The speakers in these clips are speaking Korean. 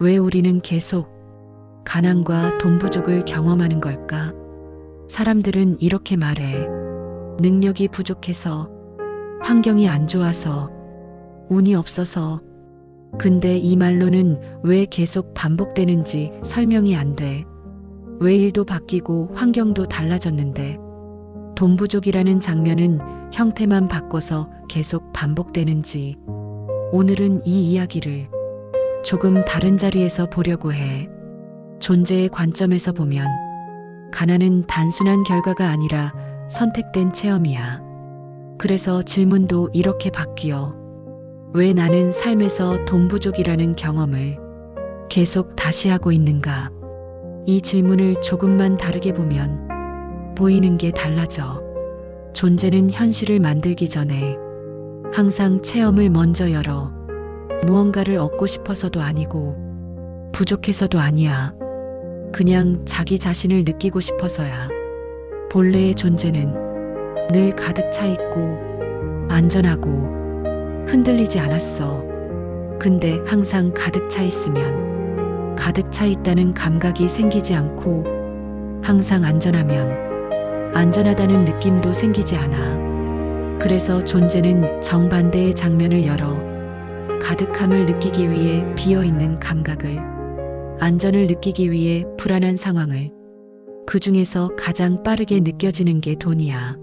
왜 우리는 계속 가난과 돈 부족을 경험하는 걸까? 사람들은 이렇게 말해. 능력이 부족해서, 환경이 안 좋아서, 운이 없어서. 근데 이 말로는 왜 계속 반복되는지 설명이 안 돼. 왜 일도 바뀌고 환경도 달라졌는데 돈 부족이라는 장면은 형태만 바꿔서 계속 반복되는지. 오늘은 이 이야기를 조금 다른 자리에서 보려고 해. 존재의 관점에서 보면 가난은 단순한 결과가 아니라 선택된 체험이야. 그래서 질문도 이렇게 바뀌어. 왜 나는 삶에서 돈 부족이라는 경험을 계속 다시 하고 있는가? 이 질문을 조금만 다르게 보면 보이는 게 달라져. 존재는 현실을 만들기 전에 항상 체험을 먼저 열어. 무언가를 얻고 싶어서도 아니고 부족해서도 아니야. 그냥 자기 자신을 느끼고 싶어서야. 본래의 존재는 늘 가득 차 있고 안전하고 흔들리지 않았어. 근데 항상 가득 차 있으면 가득 차 있다는 감각이 생기지 않고 항상 안전하면 안전하다는 느낌도 생기지 않아. 그래서 존재는 정반대의 장면을 열어 가득함을 느끼기 위해 비어있는 감각을, 안전을 느끼기 위해 불안한 상황을, 그 중에서 가장 빠르게 느껴지는 게 돈이야.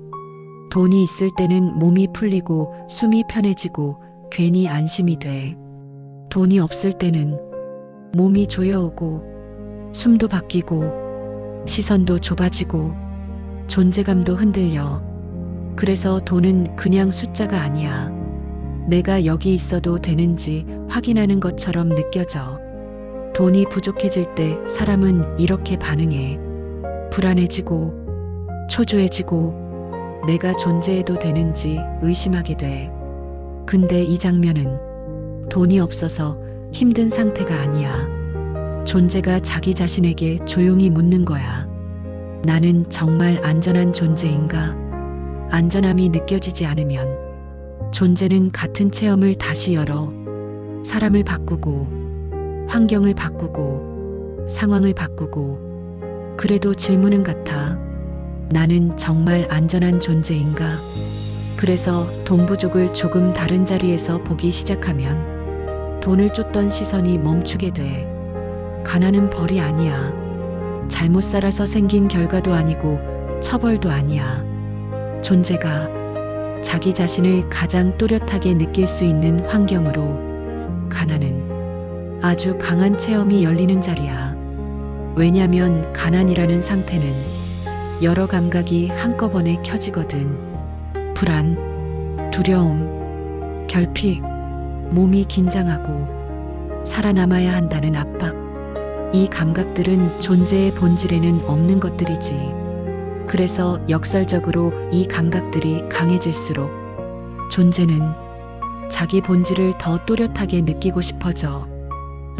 돈이 있을 때는 몸이 풀리고 숨이 편해지고 괜히 안심이 돼. 돈이 없을 때는 몸이 조여오고 숨도 바뀌고 시선도 좁아지고 존재감도 흔들려. 그래서 돈은 그냥 숫자가 아니야. 내가 여기 있어도 되는지 확인하는 것처럼 느껴져. 돈이 부족해질 때 사람은 이렇게 반응해. 불안해지고 초조해지고 내가 존재해도 되는지 의심하게 돼. 근데 이 장면은 돈이 없어서 힘든 상태가 아니야. 존재가 자기 자신에게 조용히 묻는 거야. 나는 정말 안전한 존재인가? 안전함이 느껴지지 않으면 존재는 같은 체험을 다시 열어 사람을 바꾸고 환경을 바꾸고 상황을 바꾸고. 그래도 질문은 같아. 나는 정말 안전한 존재인가? 그래서 돈 부족을 조금 다른 자리에서 보기 시작하면 돈을 쫓던 시선이 멈추게 돼. 가난은 벌이 아니야. 잘못 살아서 생긴 결과도 아니고 처벌도 아니야. 존재가 자기 자신을 가장 또렷하게 느낄 수 있는 환경으로 가난은 아주 강한 체험이 열리는 자리야. 왜냐면 가난이라는 상태는 여러 감각이 한꺼번에 켜지거든. 불안, 두려움, 결핍, 몸이 긴장하고 살아남아야 한다는 압박. 이 감각들은 존재의 본질에는 없는 것들이지. 그래서 역설적으로 이 감각들이 강해질수록 존재는 자기 본질을 더 또렷하게 느끼고 싶어져.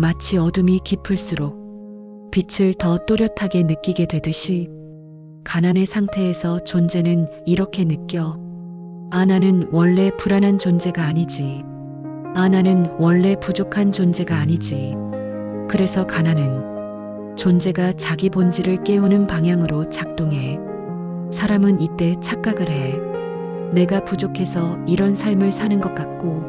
마치 어둠이 깊을수록 빛을 더 또렷하게 느끼게 되듯이 가난의 상태에서 존재는 이렇게 느껴. 아, 나는 원래 불안한 존재가 아니지. 아, 나는 원래 부족한 존재가 아니지. 그래서 가난은 존재가 자기 본질을 깨우는 방향으로 작동해. 사람은 이때 착각을 해. 내가 부족해서 이런 삶을 사는 것 같고,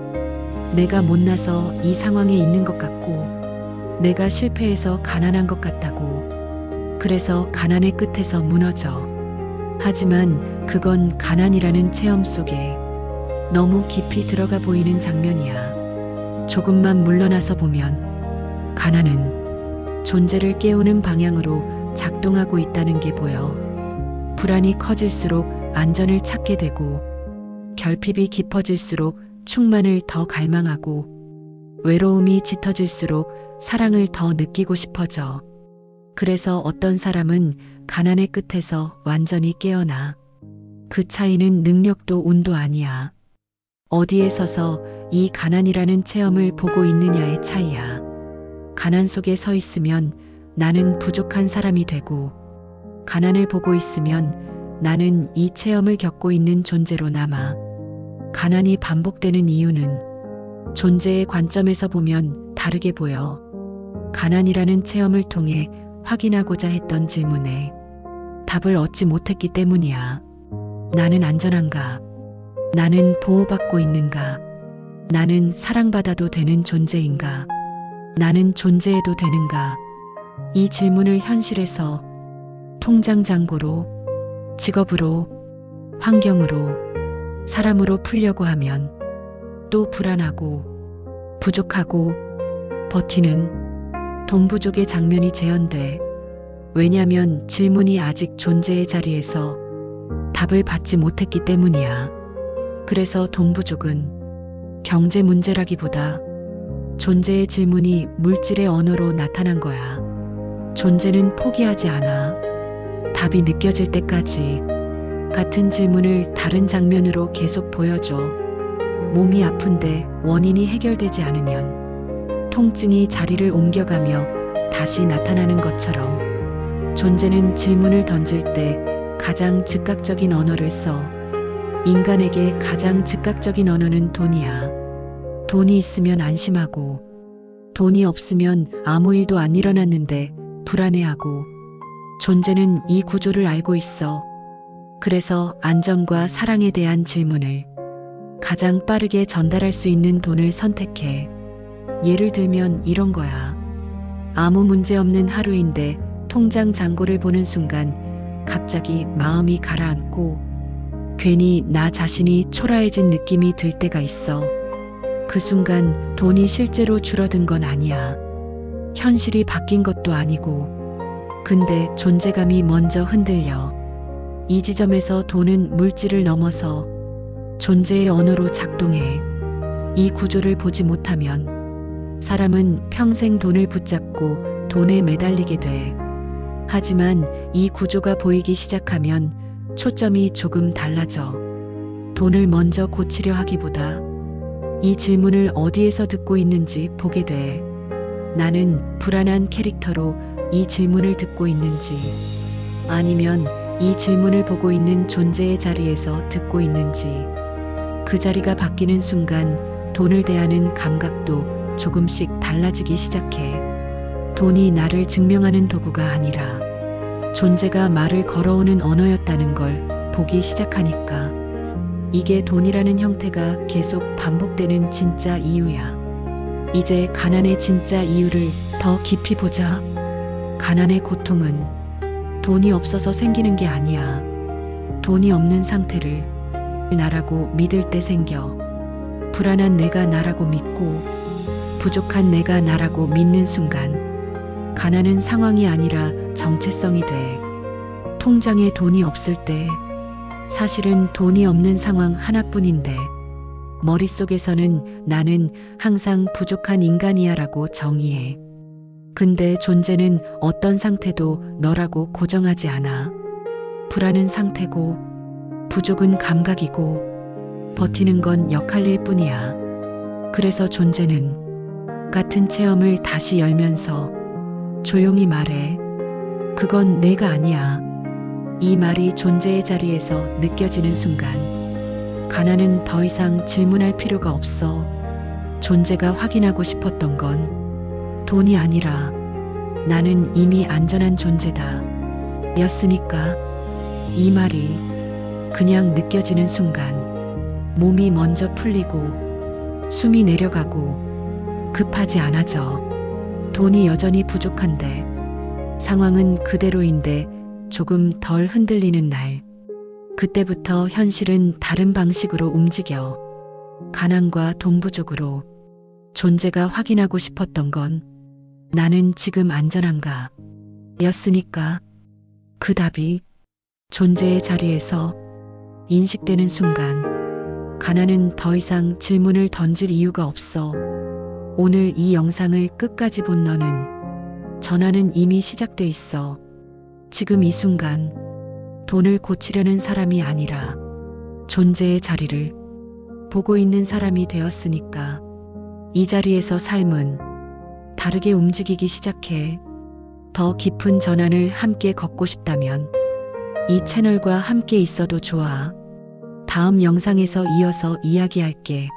내가 못나서 이 상황에 있는 것 같고, 내가 실패해서 가난한 것 같다고. 그래서 가난의 끝에서 무너져. 하지만 그건 가난이라는 체험 속에 너무 깊이 들어가 보이는 장면이야. 조금만 물러나서 보면 가난은 존재를 깨우는 방향으로 작동하고 있다는 게 보여. 불안이 커질수록 안전을 찾게 되고, 결핍이 깊어질수록 충만을 더 갈망하고, 외로움이 짙어질수록 사랑을 더 느끼고 싶어져. 그래서 어떤 사람은 가난의 끝에서 완전히 깨어나. 그 차이는 능력도 운도 아니야. 어디에 서서 이 가난이라는 체험을 보고 있느냐의 차이야. 가난 속에 서 있으면 나는 부족한 사람이 되고, 가난을 보고 있으면 나는 이 체험을 겪고 있는 존재로 남아. 가난이 반복되는 이유는 존재의 관점에서 보면 다르게 보여. 가난이라는 체험을 통해 확인하고자 했던 질문에 답을 얻지 못했기 때문이야. 나는 안전한가? 나는 보호받고 있는가? 나는 사랑받아도 되는 존재인가? 나는 존재해도 되는가? 이 질문을 현실에서 통장 잔고로, 직업으로, 환경으로, 사람으로 풀려고 하면 또 불안하고 부족하고 버티는 동부족의 장면이 재현돼. 왜냐면 질문이 아직 존재의 자리에서 답을 받지 못했기 때문이야. 그래서 동부족은 경제 문제라기보다 존재의 질문이 물질의 언어로 나타난 거야. 존재는 포기하지 않아. 답이 느껴질 때까지 같은 질문을 다른 장면으로 계속 보여줘. 몸이 아픈데 원인이 해결되지 않으면 통증이 자리를 옮겨가며 다시 나타나는 것처럼 존재는 질문을 던질 때 가장 즉각적인 언어를 써. 인간에게 가장 즉각적인 언어는 돈이야. 돈이 있으면 안심하고, 돈이 없으면 아무 일도 안 일어났는데 불안해하고, 존재는 이 구조를 알고 있어. 그래서 안정과 사랑에 대한 질문을 가장 빠르게 전달할 수 있는 돈을 선택해. 예를 들면 이런 거야. 아무 문제 없는 하루인데 통장 잔고를 보는 순간 갑자기 마음이 가라앉고 괜히 나 자신이 초라해진 느낌이 들 때가 있어. 그 순간 돈이 실제로 줄어든 건 아니야. 현실이 바뀐 것도 아니고. 근데 존재감이 먼저 흔들려. 이 지점에서 돈은 물질을 넘어서 존재의 언어로 작동해. 이 구조를 보지 못하면 사람은 평생 돈을 붙잡고 돈에 매달리게 돼. 하지만 이 구조가 보이기 시작하면 초점이 조금 달라져. 돈을 먼저 고치려 하기보다 이 질문을 어디에서 듣고 있는지 보게 돼. 나는 불안한 캐릭터로 이 질문을 듣고 있는지, 아니면 이 질문을 보고 있는 존재의 자리에서 듣고 있는지. 그 자리가 바뀌는 순간 돈을 대하는 감각도 조금씩 달라지기 시작해. 돈이 나를 증명하는 도구가 아니라 존재가 말을 걸어오는 언어였다는 걸 보기 시작하니까. 이게 돈이라는 형태가 계속 반복되는 진짜 이유야. 이제 가난의 진짜 이유를 더 깊이 보자. 가난의 고통은 돈이 없어서 생기는 게 아니야. 돈이 없는 상태를 나라고 믿을 때 생겨. 불안한 내가 나라고 믿고 부족한 내가 나라고 믿는 순간 가난은 상황이 아니라 정체성이 돼. 통장에 돈이 없을 때 사실은 돈이 없는 상황 하나뿐인데 머릿속에서는 나는 항상 부족한 인간이야라고 정의해. 근데 존재는 어떤 상태도 너라고 고정하지 않아. 불안은 상태고 부족은 감각이고 버티는 건 역할일 뿐이야. 그래서 존재는 같은 체험을 다시 열면서 조용히 말해. 그건 내가 아니야. 이 말이 존재의 자리에서 느껴지는 순간 가난은 더 이상 질문할 필요가 없어. 존재가 확인하고 싶었던 건 돈이 아니라 나는 이미 안전한 존재다 였으니까. 이 말이 그냥 느껴지는 순간 몸이 먼저 풀리고 숨이 내려가고 급하지 않아져. 돈이 여전히 부족한데 상황은 그대로인데 조금 덜 흔들리는 날, 그때부터 현실은 다른 방식으로 움직여. 가난과 돈 부족으로 존재가 확인하고 싶었던 건 나는 지금 안전한가 였으니까. 그 답이 존재의 자리에서 인식되는 순간 가난은 더 이상 질문을 던질 이유가 없어. 오늘 이 영상을 끝까지 본 너는 전환은 이미 시작돼 있어. 지금 이 순간 돈을 고치려는 사람이 아니라 존재의 자리를 보고 있는 사람이 되었으니까. 이 자리에서 삶은 다르게 움직이기 시작해. 더 깊은 전환을 함께 걷고 싶다면 이 채널과 함께 있어도 좋아. 다음 영상에서 이어서 이야기할게.